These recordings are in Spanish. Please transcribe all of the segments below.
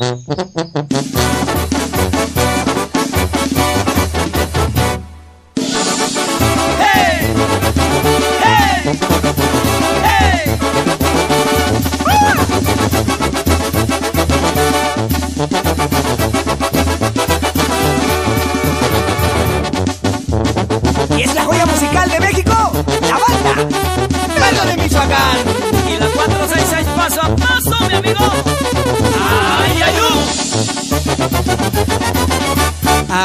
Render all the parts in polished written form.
Y es la joya musical de México, la banda Caldo de Michoacán. Y la 466 paso a paso, mi amigo. ¡Ay, ay,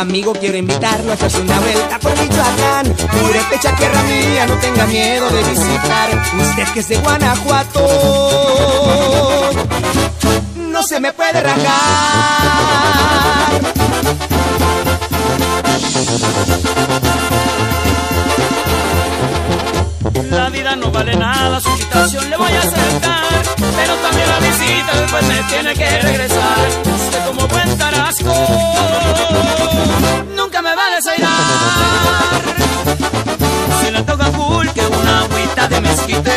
Amigo, quiero invitarlo a hacerse una vuelta por Michoacán. Purépecha, tierra mía, no tenga miedo de visitar. Usted que es de Guanajuato, no se me puede rajar. La vida no vale nada, su invitación le voy a aceptar, pero también la visita después me tiene que regresar. Usted como buen tarasco nunca me va a desairar. Si le toca pulque, una agüita de mezquite,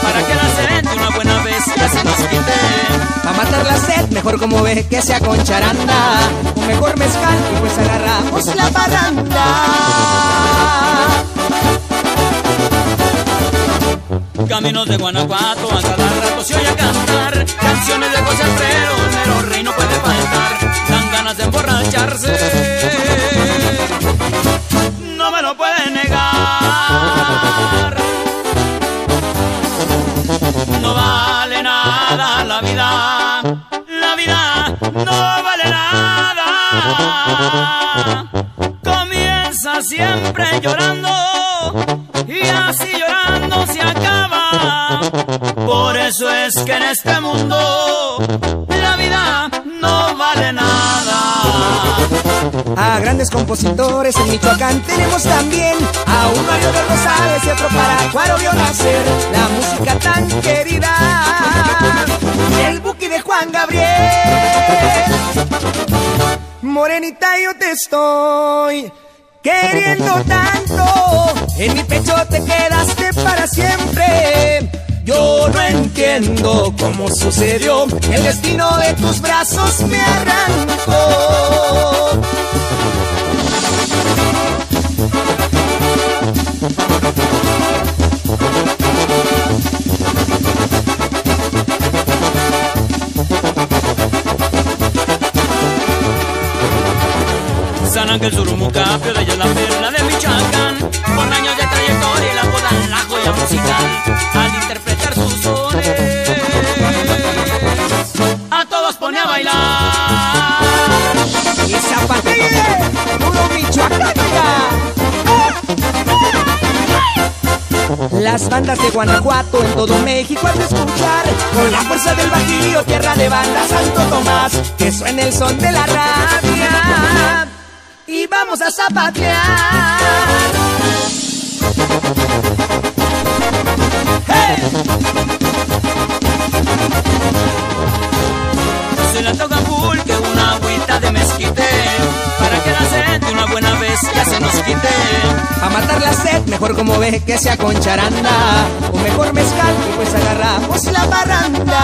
para que la sed de una buena vez ya se nos quite. Pa' matar la sed, mejor como ve que sea con charanda, o mejor mezcal y pues agarramos la parranda. Caminos de Guanajuato, a cada rato se oye a cantar canciones de José Alfredo, el mero rey no puede faltar. Dan ganas de emborracharse, no me lo pueden negar. No vale nada la vida no vale nada. Comienza siempre llorando y así llorando se acaba. Por eso es que en este mundo la vida no vale nada. A grandes compositores en Michoacán tenemos también a un Mario de Rosales y otro Paracuaro vio nacer la música tan querida, el Buki de Juan Gabriel. Morenita, yo te estoy queriendo tanto, en mi pecho te quedaste para siempre. Yo no entiendo cómo sucedió, el destino de tus brazos me arrancó. San Ángel Surumucapio, de ella es la perla de Michoacán, con años de trayectoria y la apodan la joya musical. Al interpretar sus sones, a todos pone a bailar. Y zapatille, puro Michoacán, las bandas de Guanajuato en todo México has de escuchar, con la fuerza del Bajío, tierra de banda Santo Tomás, que suena el son de la rabia y vamos a zapatear. ¡Hey! Se le toca pulque, una agüita de mezquite, para que la sed de una buena vez ya se nos quite. A matar la sed, mejor como ve que sea con charanda, o mejor mezcal y pues agarramos la parranda.